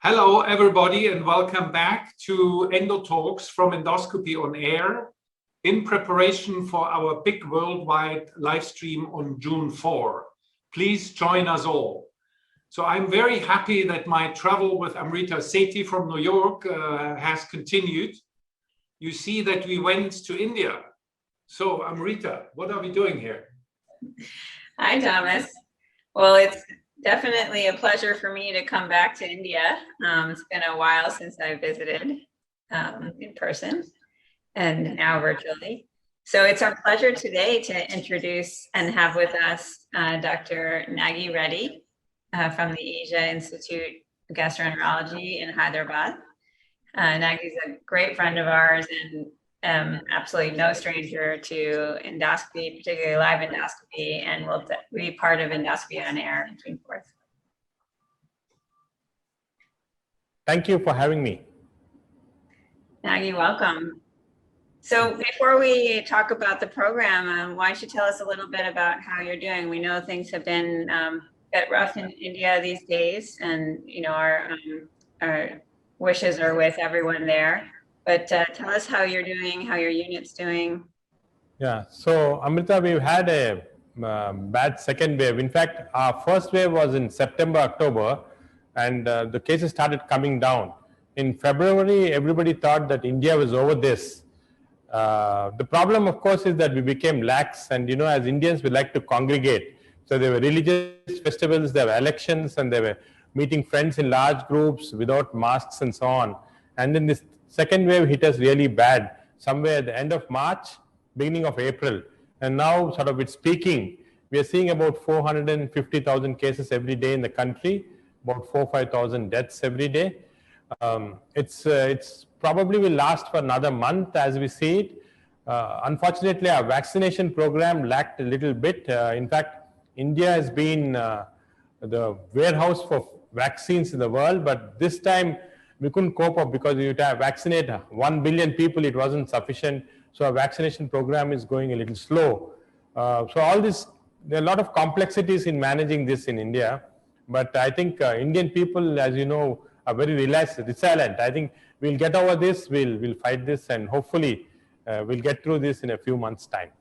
Hello, everybody, and welcome back to ENDO Talks from Endoscopy On Air in preparation for our big worldwide live stream on June 4. Please join us all. So I'm very happy that my travel with Amrita Sethi from New York has continued. You see that we went to India. So Amrita, what are we doing here? Hi, Thomas. Well, it's definitely a pleasure for me to come back to India. It's been a while since I visited in person and now virtually. So it's our pleasure today to introduce and have with us Dr. Nageshwar Reddy from the Asia Institute of Gastroenterology in Hyderabad. Nagi's a great friend of ours and absolutely no stranger to endoscopy, particularly live endoscopy, and will be part of Endoscopy On Air in June 4th. Thank you for having me. Nagi, welcome. So before we talk about the program, why don't you tell us a little bit about how you're doing? We know things have been a bit rough in India these days, and you know our wishes are with everyone there. But tell us how you're doing, how your unit's doing. Yeah, so Amrita, we've had a bad second wave. In fact, our first wave was in September, October, and the cases started coming down. In February, everybody thought that India was over this. The problem, of course, is that we became lax, and you know, as Indians, we like to congregate. So there were religious festivals, there were elections, and they were meeting friends in large groups without masks and so on. And then this second wave hit us really bad, somewhere at the end of March, beginning of April. And now sort of it's peaking. We are seeing about 450,000 cases every day in the country, about 4,000-5,000 deaths every day. It's probably will last for another month as we see it. Unfortunately, our vaccination program lacked a little bit. In fact, India has been the warehouse for vaccines in the world, but this time we couldn't cope up because you have vaccinate 1 billion people, it wasn't sufficient. So our vaccination program is going a little slow. So all this, there are a lot of complexities in managing this in India, but I think Indian people, as you know, are very resilient. I think we'll get over this, we'll fight this, and hopefully we'll get through this in a few months' time.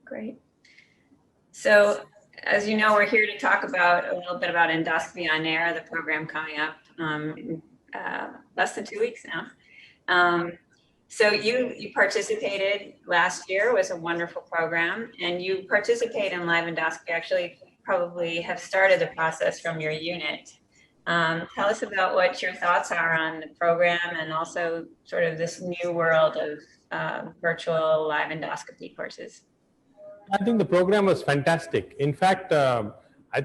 Great. So, as you know, we're here to talk about a little bit about Endoscopy On Air, the program coming up in less than 2 weeks now. So you participated last year. It was a wonderful program, and you participate in live endoscopy. Actually, probably have started the process from your unit. Tell us about what your thoughts are on the program and also sort of this new world of virtual live endoscopy courses. I think the program was fantastic. In fact, I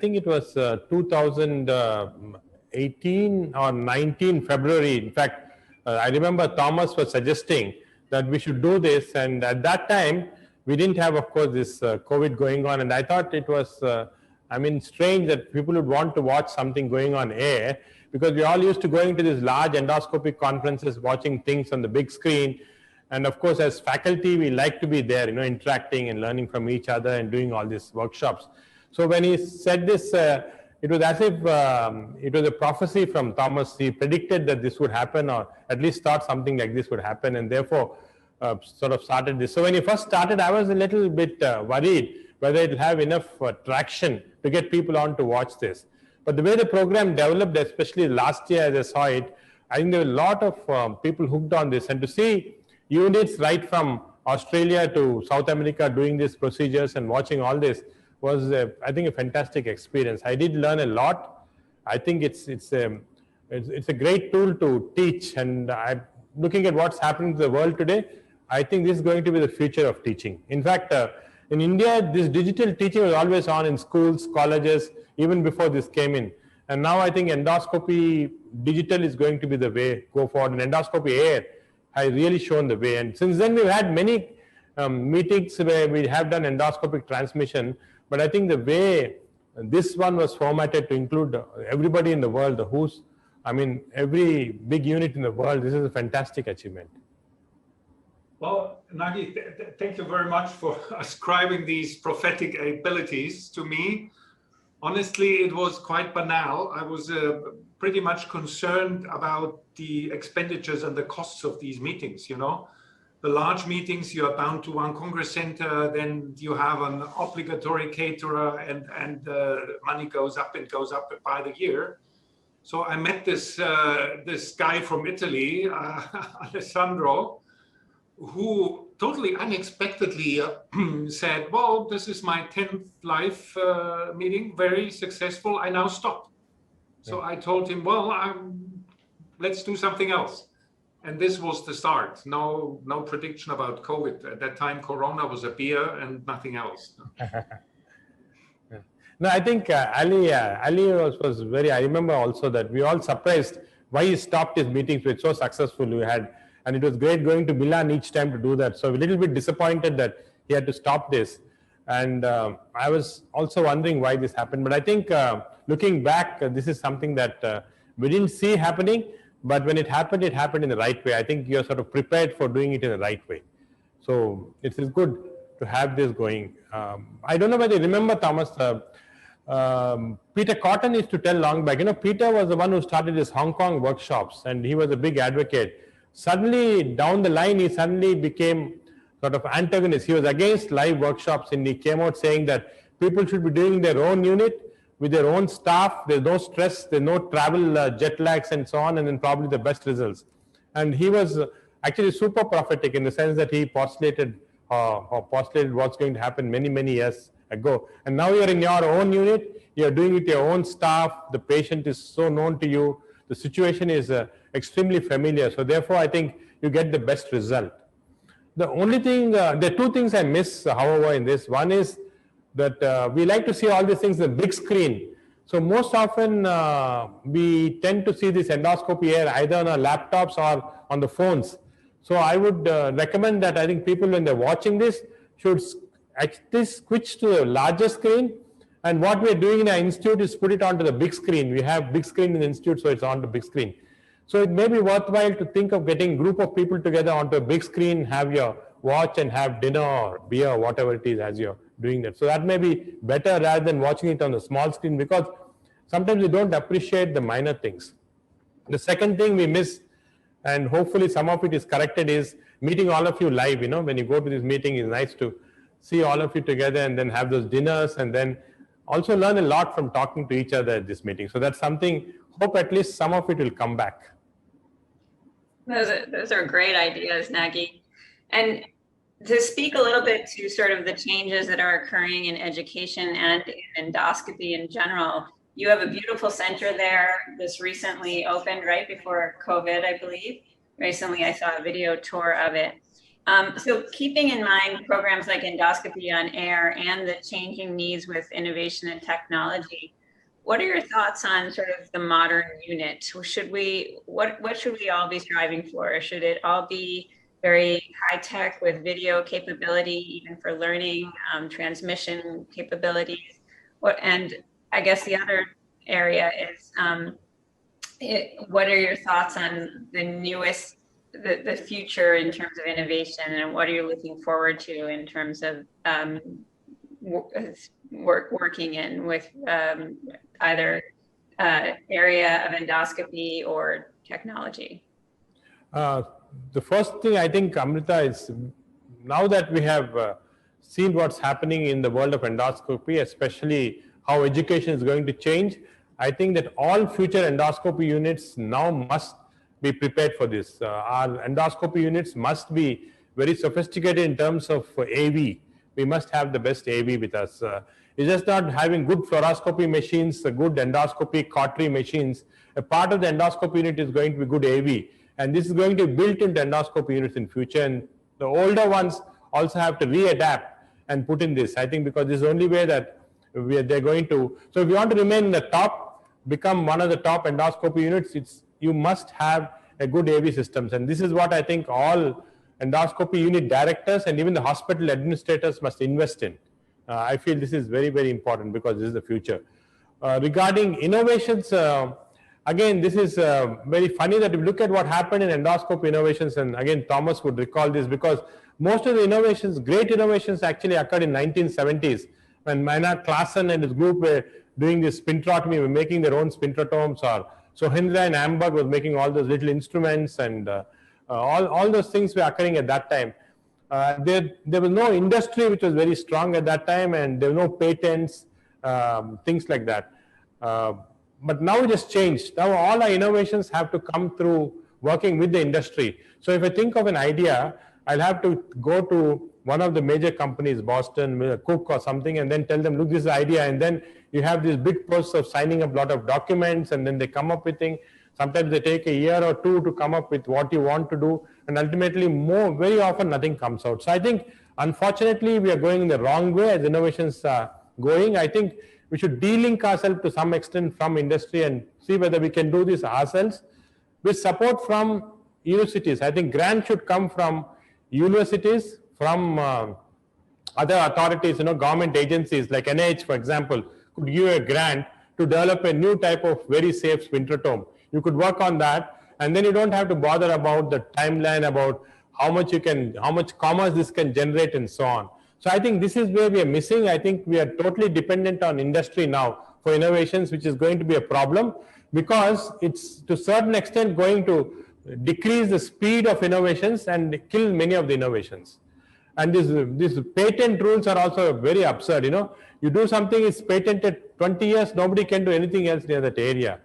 think it was 2018 or 19 February. In fact, I remember Thomas was suggesting that we should do this. And at that time, we didn't have, of course, this COVID going on. And I thought it was, strange that people would want to watch something going on air, because we all used to going to these large endoscopic conferences, watching things on the big screen. And of course, as faculty, we like to be there, you know, interacting and learning from each other and doing all these workshops. So when he said this, it was as if it was a prophecy from Thomas. He predicted that this would happen, or at least thought something like this would happen, and therefore sort of started this. So when he first started, I was a little bit worried whether it will have enough traction to get people on to watch this. But the way the program developed, especially last year as I saw it, I think there were a lot of people hooked on this. And to see units right from Australia to South America doing these procedures and watching all this was, I think, a fantastic experience. I did learn a lot. I think it's a great tool to teach. And I'm looking at what's happening to the world today. I think this is going to be the future of teaching. In fact, in India, this digital teaching was always on in schools, colleges, even before this came in. And now I think endoscopy digital is going to be the way go forward. And endoscopy air has really shown the way. And since then, we've had many meetings where we have done endoscopic transmission. But I think the way this one was formatted to include everybody in the world, every big unit in the world, this is a fantastic achievement. Well, Nagi, thank you very much for ascribing these prophetic abilities to me. Honestly, it was quite banal. I was pretty much concerned about the expenditures and the costs of these meetings, you know. The large meetings, you are bound to one Congress center, then you have an obligatory caterer, and money goes up and goes up by the year. So I met this guy from Italy, Alessandro, who totally unexpectedly said, well, this is my 10th live meeting, very successful, I now stop. So I told him, well, let's do something else. And this was the start. No prediction about COVID. At that time, Corona was a beer and nothing else. No, I think Ali was very, I remember also that we all surprised why he stopped his meetings, which so successful we had. And it was great going to Milan each time to do that. So a little bit disappointed that he had to stop this. And I was also wondering why this happened. But I think looking back, this is something that we didn't see happening. But when it happened in the right way. I think you're sort of prepared for doing it in the right way. So it is good to have this going. I don't know whether you remember, Thomas, Peter Cotton used to tell long back, you know, Peter was the one who started his Hong Kong workshops, and he was a big advocate. Suddenly, down the line, he suddenly became sort of antagonist. He was against live workshops, and he came out saying that people should be doing their own unit with their own staff. There's no stress, there's no travel jet lags and so on, and then probably the best results. And he was actually super prophetic in the sense that he postulated what's going to happen many, many years ago. And now you're in your own unit, you're doing it with your own staff, the patient is so known to you, the situation is extremely familiar. So therefore, I think you get the best result. The only thing, there are two things I miss, however, in this. One is that we like to see all these things on the big screen. So most often we tend to see this endoscopy air either on our laptops or on the phones. So I would recommend that I think people, when they're watching this, should actually switch to a larger screen. And what we're doing in our institute is put it onto the big screen. We have big screen in the institute, so it's on the big screen. So it may be worthwhile to think of getting a group of people together onto a big screen, have your watch and have dinner or beer or whatever it is as you're doing that. So that may be better rather than watching it on the small screen, because sometimes we don't appreciate the minor things. The second thing we miss, and hopefully some of it is corrected, is meeting all of you live. You know, when you go to this meeting, it's nice to see all of you together and then have those dinners, and then also learn a lot from talking to each other at this meeting. So that's something, hope at least some of it will come back. Those are great ideas, Nagy. And to speak a little bit to sort of the changes that are occurring in education and in endoscopy in general, you have a beautiful center there. This recently opened right before COVID, I believe. Recently, I saw a video tour of it. So keeping in mind programs like Endoscopy on Air and the changing needs with innovation and technology, what are your thoughts on sort of the modern unit? What should we all be striving for? Should it all be very high tech with video capability, even for learning, transmission capabilities? And I guess the other area is, what are your thoughts on the newest, the future in terms of innovation, and what are you looking forward to in terms of working in with either area of endoscopy or technology? The first thing I think, Amrita, is now that we have seen what's happening in the world of endoscopy, especially how education is going to change, I think that all future endoscopy units now must be prepared for this. Our endoscopy units must be very sophisticated in terms of AV. We must have the best AV with us. It's just not having good fluoroscopy machines, good endoscopy cautery machines. A part of the endoscopy unit is going to be good AV. And this is going to be built into endoscopy units in future. And the older ones also have to readapt and put in this. I think because this is the only way that they're going to. So if you want to remain in the top, become one of the top endoscopy units, you must have a good AV systems. And this is what I think all endoscopy unit directors and even the hospital administrators must invest in. I feel this is very, very important because this is the future. Regarding innovations, again, this is very funny that if you look at what happened in endoscopy innovations, and again, Thomas would recall this because most of the innovations, great innovations actually occurred in 1970s when Maynard Claassen and his group were doing this spintrotomy, were making their own spintrotomes, or Sohendra in Hamburg was making all those little instruments, and all those things were occurring at that time. There was no industry which was very strong at that time, and there were no patents, things like that. But now it has changed. Now all our innovations have to come through working with the industry. So if I think of an idea, I'll have to go to one of the major companies, Boston, Cook or something, and then tell them, look, this is the idea. And then you have this big process of signing up a lot of documents, and then they come up with things. Sometimes they take a year or two to come up with what you want to do, and ultimately very often nothing comes out. So I think, unfortunately, we are going in the wrong way as innovations are going. I think we should de-link ourselves to some extent from industry and see whether we can do this ourselves with support from universities. I think grants should come from universities, from other authorities, government agencies like NIH, for example, could give a grant to develop a new type of very safe spintrotome. You could work on that, and then you don't have to bother about the timeline, about how much commerce this can generate, and so on. So I think this is where we are missing. I think we are totally dependent on industry now for innovations, which is going to be a problem, because it's to a certain extent going to decrease the speed of innovations and kill many of the innovations. And these patent rules are also very absurd. You do something, it's patented 20 years, nobody can do anything else near that area.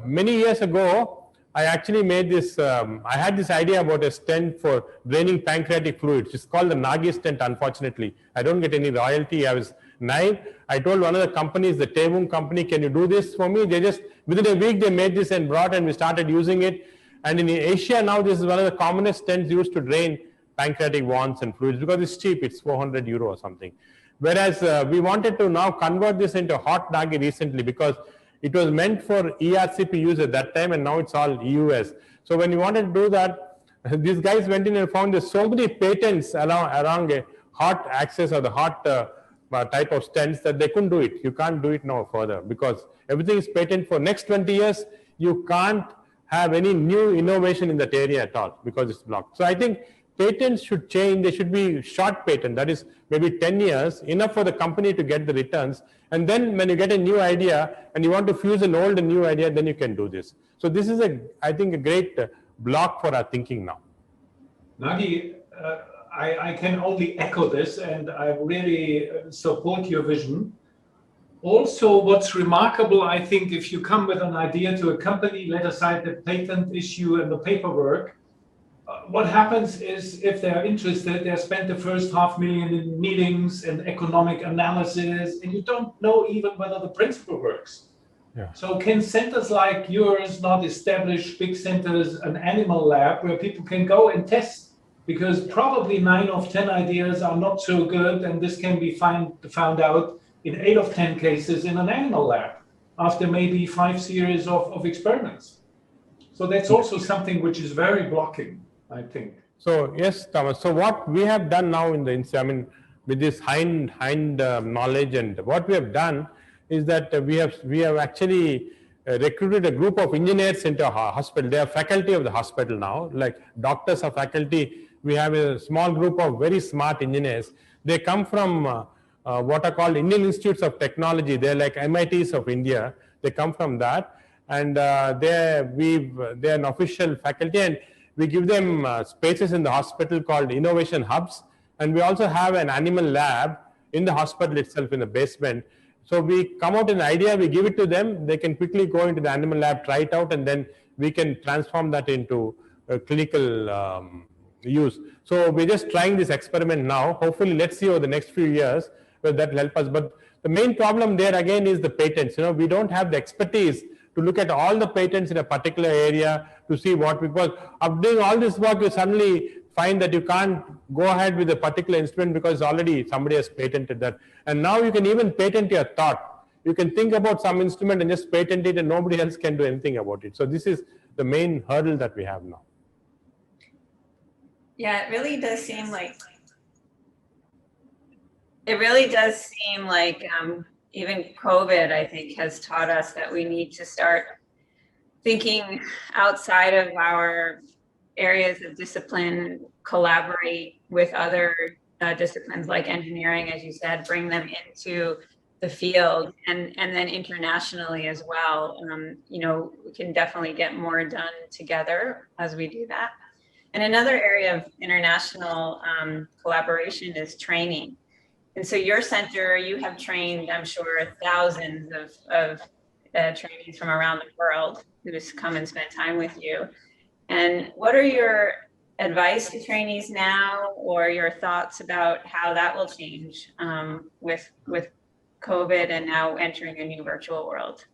Many years ago, I actually made this, I had this idea about a stent for draining pancreatic fluids. It's called the Nagi stent, unfortunately. I don't get any royalty. I was naive. I told one of the companies, the Tevung company, can you do this for me? They just, within a week, they made this and brought, and we started using it. And in Asia now, this is one of the commonest stents used to drain pancreatic wands and fluids, because it's cheap. It's 400 euro or something. Whereas we wanted to now convert this into hot Nagi recently, because it was meant for ERCP use at that time, and now it's all EUS. So when we wanted to do that, these guys went in and found there's so many patents around a hot access or the hot type of stents that they couldn't do it. You can't do it now further, because everything is patent for next 20 years. You can't have any new innovation in that area at all, because it's blocked. So I think patents should change. They should be short patent, that is maybe 10 years, enough for the company to get the returns. And then when you get a new idea and you want to fuse an old and new idea, then you can do this. So this is, I think, a great block for our thinking now. Nagi, I can only echo this, and I really support your vision. Also, what's remarkable, I think, if you come with an idea to a company, let aside the patent issue and the paperwork, what happens is, if they're interested, they spend the first $500,000 in meetings and economic analysis, and you don't know even whether the principle works. Yeah. So can centers like yours not establish, big centers, an animal lab where people can go and test? Because probably 9 of 10 ideas are not so good, and this can be found out in 8 of 10 cases in an animal lab after maybe 5 series of experiments. So that's also something which is very blocking, I think. So yes, Thomas. So what we have done now with this hind knowledge, and what we have done is that we have actually recruited a group of engineers into our hospital. They are faculty of the hospital now, like doctors are faculty. We have a small group of very smart engineers. They come from what are called Indian Institutes of Technology. They're like MITs of India. They come from that, and they're an official faculty, and we give them spaces in the hospital called innovation hubs, and we also have an animal lab in the hospital itself in the basement. So we come out with an idea, we give it to them, they can quickly go into the animal lab, try it out, and then we can transform that into clinical use. So we're just trying this experiment now. Hopefully, let's see over the next few years whether that will help us. But the main problem there again is the patents. We don't have the expertise to look at all the patents in a particular area to see what, because of doing all this work, you suddenly find that you can't go ahead with a particular instrument because already somebody has patented that. And now you can even patent your thought. You can think about some instrument and just patent it, and nobody else can do anything about it. So this is the main hurdle that we have now. Yeah, it really does seem like even COVID, I think, has taught us that we need to start thinking outside of our areas of discipline, collaborate with other disciplines like engineering, as you said, bring them into the field and then internationally as well. You know, we can definitely get more done together as we do that. And another area of international collaboration is training. And so your center, you have trained, I'm sure, thousands of trainees from around the world who just come and spend time with you. And what are your advice to trainees now, or your thoughts about how that will change with COVID and now entering a new virtual world?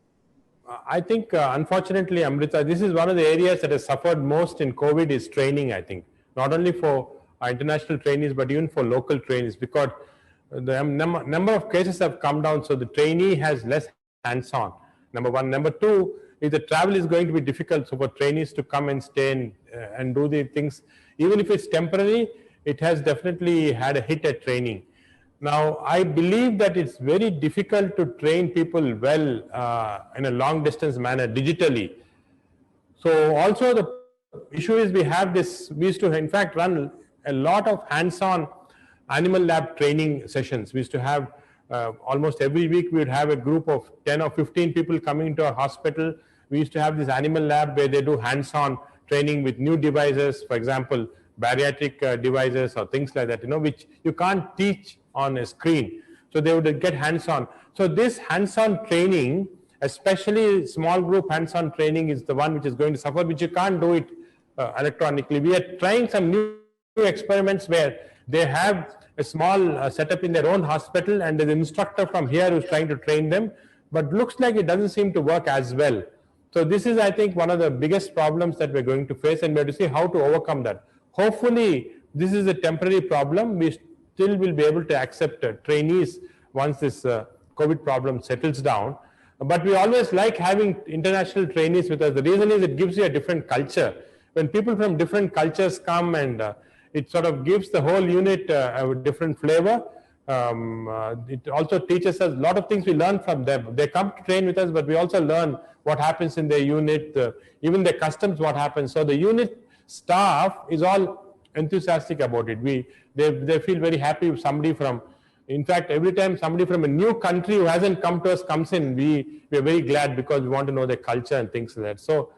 I think, unfortunately, Amrita, this is one of the areas that has suffered most in COVID is training, I think. Not only for our international trainees, but even for local trainees, because the number of cases have come down, so the trainee has less hands-on. Number one. Number two, if the travel is going to be difficult, so for trainees to come and stay and do the things, even if it's temporary, it has definitely had a hit at training. Now, I believe that it's very difficult to train people well in a long distance manner digitally. So also the issue is we used to in fact run a lot of hands-on animal lab training sessions. We used to have almost every week we would have a group of 10 or 15 people coming into our hospital. We used to have this animal lab where they do hands-on training with new devices, for example, bariatric devices or things like that, which you can't teach on a screen. So they would get hands-on. So this hands-on training, especially small group hands-on training, is the one which is going to suffer, which you can't do it electronically. We are trying some new experiments where they have a small setup in their own hospital and there's an instructor from here who's trying to train them, but looks like it doesn't seem to work as well. So this is, I think, one of the biggest problems that we're going to face, and we have to see how to overcome that. Hopefully, this is a temporary problem. We still will be able to accept trainees once this COVID problem settles down. But we always like having international trainees with us. The reason is it gives you a different culture. When people from different cultures come, and it sort of gives the whole unit a different flavor. It also teaches us a lot of things we learn from them. They come to train with us, but we also learn what happens in their unit, even their customs, what happens. So the unit staff is all enthusiastic about it. They feel very happy if somebody from, in fact, every time somebody from a new country who hasn't come to us comes in, we are very glad because we want to know their culture and things like that. So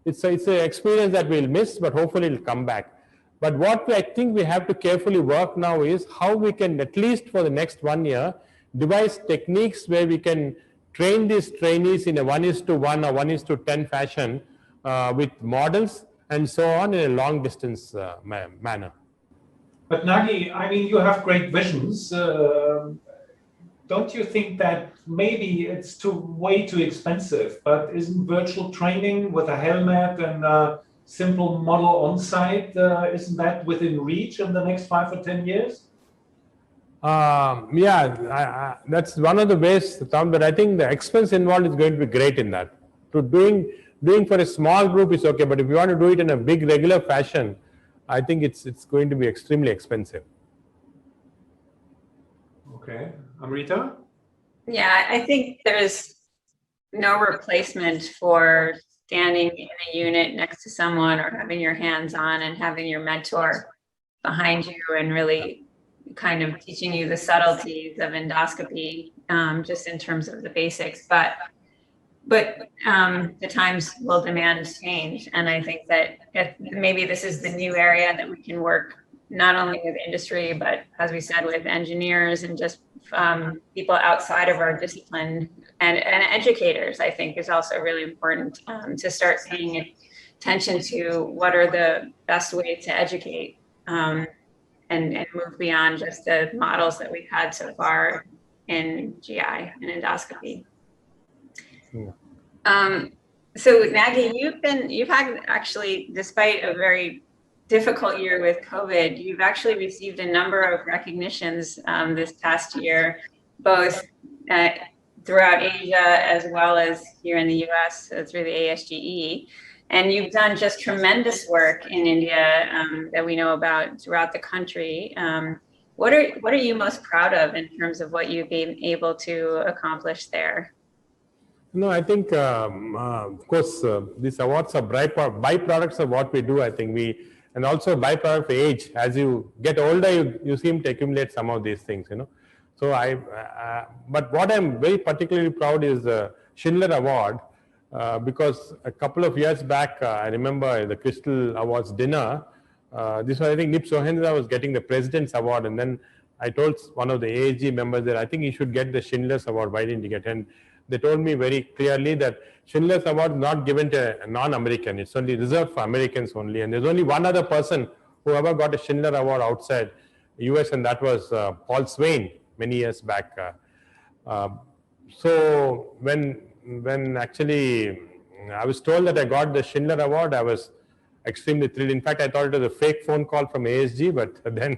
it's an experience that we'll miss, but hopefully it'll come back. But what I think we have to carefully work now is how we can, at least for the next 1 year, devise techniques where we can train these trainees in a 1:1 or 1:10 fashion with models and so on in a long distance manner. But Nagi, I mean, you have great visions. Don't you think that maybe it's way too expensive? But isn't virtual training with a helmet and a simple model on site, isn't that within reach in the next 5 or 10 years? That's one of the ways, Tom, but I think the expense involved is going to be great in that. So doing for a small group is okay, but if you want to do it in a big regular fashion, I think it's going to be extremely expensive. Okay, Amrita? Yeah, I think there's no replacement for standing in a unit next to someone or having your hands on and having your mentor behind you and really kind of teaching you the subtleties of endoscopy, just in terms of the basics. But the times will demand change. And I think that maybe this is the new area that we can work not only with industry, but as we said, with engineers and just people outside of our discipline and educators, I think is also really important to start paying attention to what are the best ways to educate and move beyond just the models that we've had so far in GI and endoscopy. Yeah. So Nagi, you've had actually, despite a very difficult year with COVID, you've actually received a number of recognitions this past year, both throughout Asia as well as here in the US through the ASGE. And you've done just tremendous work in India that we know about throughout the country. What are you most proud of in terms of what you've been able to accomplish there? No, I think, of course, these awards are byproducts of what we do. I think and also byproduct of age. As you get older, you seem to accumulate some of these things, So but what I'm very particularly proud is the Schindler Award, because a couple of years back, I remember the Crystal Awards dinner. This was, I think, Nip Sohendra was getting the President's Award, and then I told one of the AAG members that I think he should get the Schindler's Award. Why didn't he get it? And they told me very clearly that Schindler's Award is not given to a non-American. It's only reserved for Americans only. And there's only one other person who ever got a Schindler Award outside US, and that was Paul Swain many years back. So when actually I was told that I got the Schindler Award, I was extremely thrilled. In fact, I thought it was a fake phone call from ASG, but then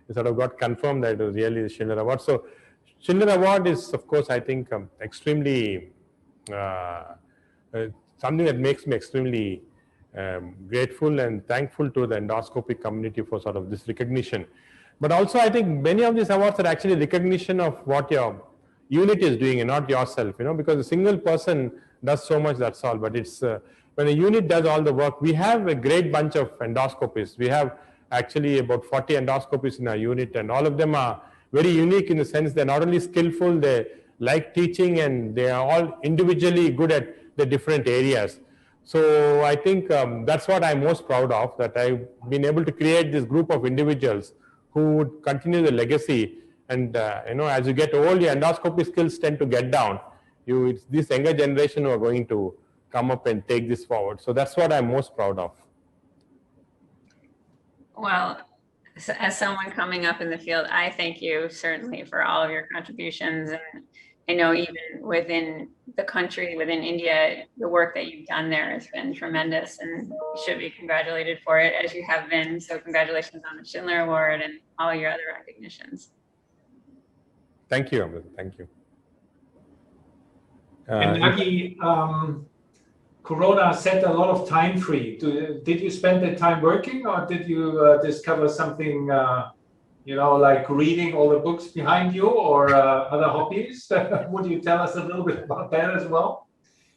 it sort of got confirmed that it was really the Schindler Award. So Schindler Award is, of course, I think extremely something that makes me extremely grateful and thankful to the endoscopy community for sort of this recognition. But also, I think many of these awards are actually recognition of what your unit is doing and not yourself, because a single person does so much, that's all. But it's when a unit does all the work. We have a great bunch of endoscopists. We have actually about 40 endoscopists in our unit, and all of them are very unique in the sense they're not only skillful, they like teaching, and they are all individually good at the different areas. So I think that's what I'm most proud of, that I've been able to create this group of individuals who would continue the legacy. And as you get old, your endoscopy skills tend to get down. It's this younger generation who are going to come up and take this forward. So that's what I'm most proud of. Well, as someone coming up in the field, I thank you certainly for all of your contributions. And I know even within the country, within India, the work that you've done there has been tremendous, and you should be congratulated for it, as you have been. So congratulations on the Schindler Award and all your other recognitions. Thank you, Amrita. Thank you. And Nagi, Corona set a lot of time free. Did you spend the time working, or did you discover something, like reading all the books behind you, or other hobbies? Would you tell us a little bit about that as well?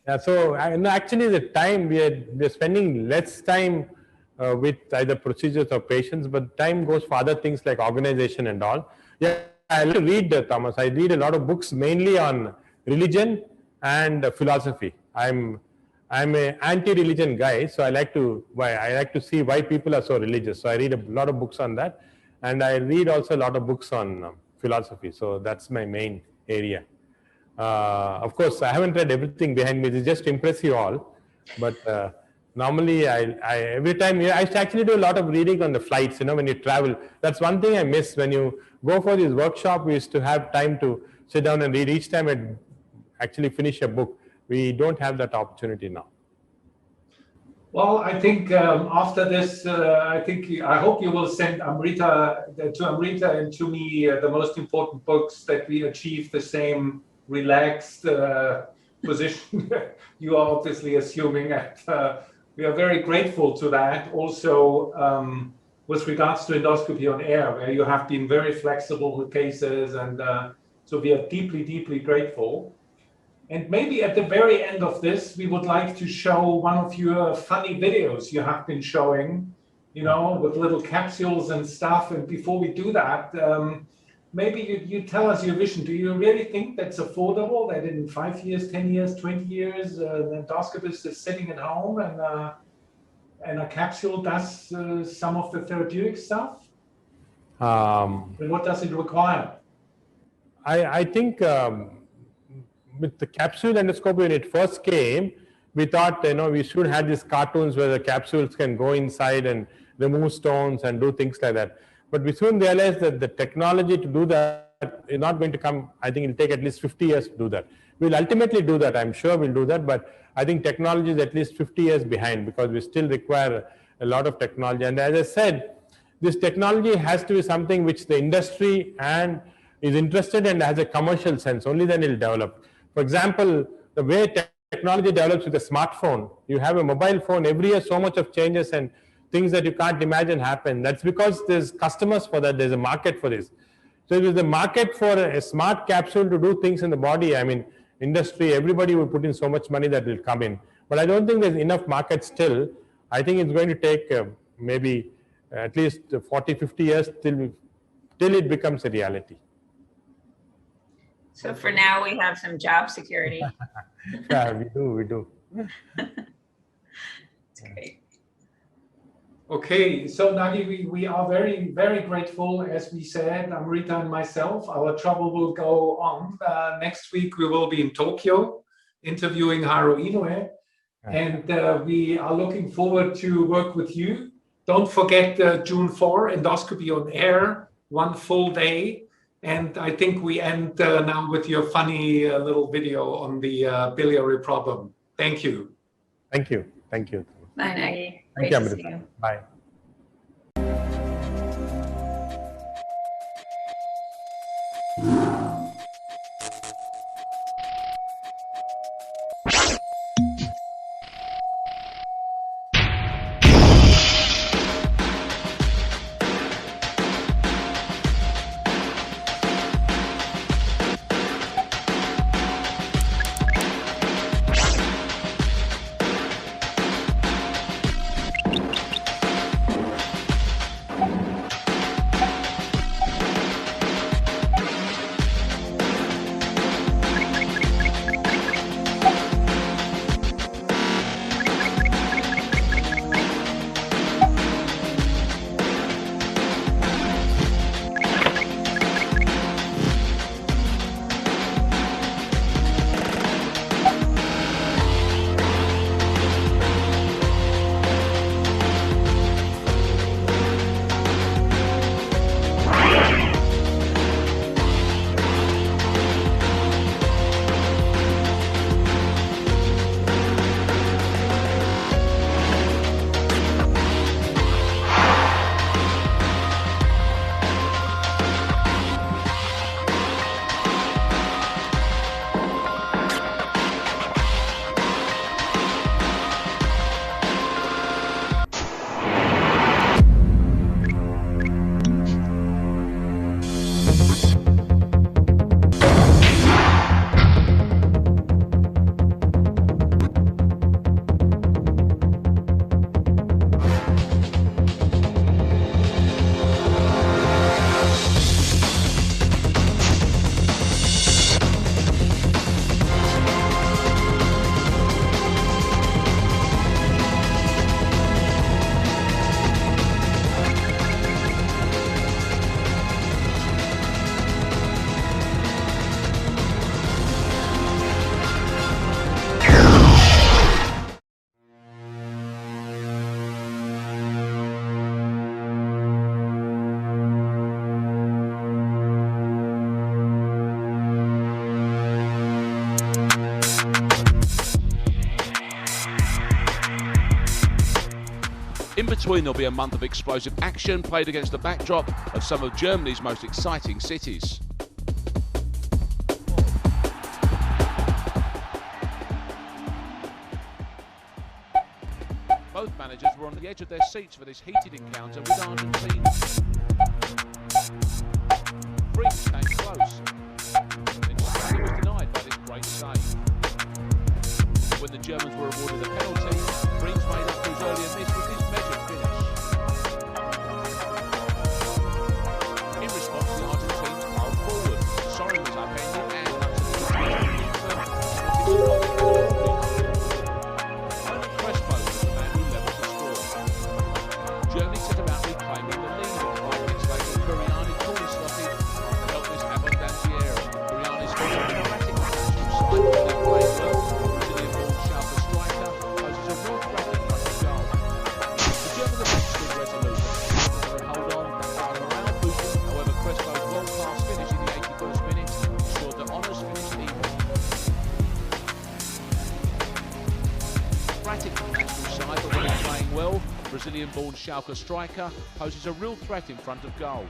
Yeah, so actually the time we're spending less time with either procedures or patients, but time goes for other things like organization and all. Yeah, I like to read, Thomas. I read a lot of books mainly on religion and philosophy. I'm an anti-religion guy, so I like to see why people are so religious. So I read a lot of books on that, and I read also a lot of books on philosophy. So that's my main area. Of course, I haven't read everything behind me. It's just to impress you all. But normally, I every time I actually do a lot of reading on the flights. When you travel, that's one thing I miss. When you go for this workshop, we used to have time to sit down and read. Each time I actually finish a book. We don't have that opportunity now. Well, I think after this, I hope you will send Amrita and to me the most important books, that we achieve the same relaxed position you are obviously assuming, and we are very grateful to that. Also, with regards to Endoscopy on Air, where you have been very flexible with cases, and so we are deeply, deeply grateful. And maybe at the very end of this, we would like to show one of your funny videos you have been showing, with little capsules and stuff. And before we do that, maybe you tell us your vision. Do you really think that's affordable, that in 5 years, 10 years, 20 years, the endoscopist is sitting at home and a capsule does some of the therapeutic stuff? And what does it require? I think with the capsule endoscopy, when it first came, we thought, we should have these cartoons where the capsules can go inside and remove stones and do things like that. But we soon realized that the technology to do that is not going to come. I think it'll take at least 50 years to do that. We'll ultimately do that. I'm sure we'll do that. But I think technology is at least 50 years behind, because we still require a lot of technology. And as I said, this technology has to be something which the industry and is interested and has a commercial sense. Only then it'll develop. For example, the way technology develops with a smartphone, you have a mobile phone, every year so much of changes and things that you can't imagine happen. That's because there's customers for that, there's a market for this. So if there's a market for a smart capsule to do things in the body, industry, everybody will put in so much money that will come in. But I don't think there's enough market still. I think it's going to take maybe at least 40, 50 years till it becomes a reality. So for now, we have some job security. Yeah, we do. It's great. Okay, so Nagi, we are very, very grateful, as we said, Amrita and myself. Our travel will go on. Next week, we will be in Tokyo interviewing Haru Inoue. And we are looking forward to work with you. Don't forget June 4, Endoscopy on Air, 1 full day. And I think we end now with your funny little video on the biliary problem. Thank you. Thank you. Thank you. Bye, Nagi. Thank Great you, to see Amrita. you. Bye. In between, there'll be a month of explosive action played against the backdrop of some of Germany's most exciting cities. Both managers were on the edge of their seats for this heated encounter with Argentina. Freaks came close. Then Sethi was denied by this great save. When the Germans were awarded a penalty, Freaks made up for his earlier miss with his measured finish. In response, the Argentines piled forward. Sorry was upended and only Crespo was the man who levelled the score. Germany set about reclaiming the lead. 5 minutes later, Curiani corner slotted to help this abundantiera. Curiani scored a dramatic match from side with their great work. Brazilian born Schalke striker poses a real threat in front of goal. The German defence stood resolute. They hold on, while the morale boosted. However, Crespo's world-class finish in the 81st minute ensured that honours finished even. Erratic national side, but when he's playing well, Brazilian-born Schalke striker poses a real threat in front of goal.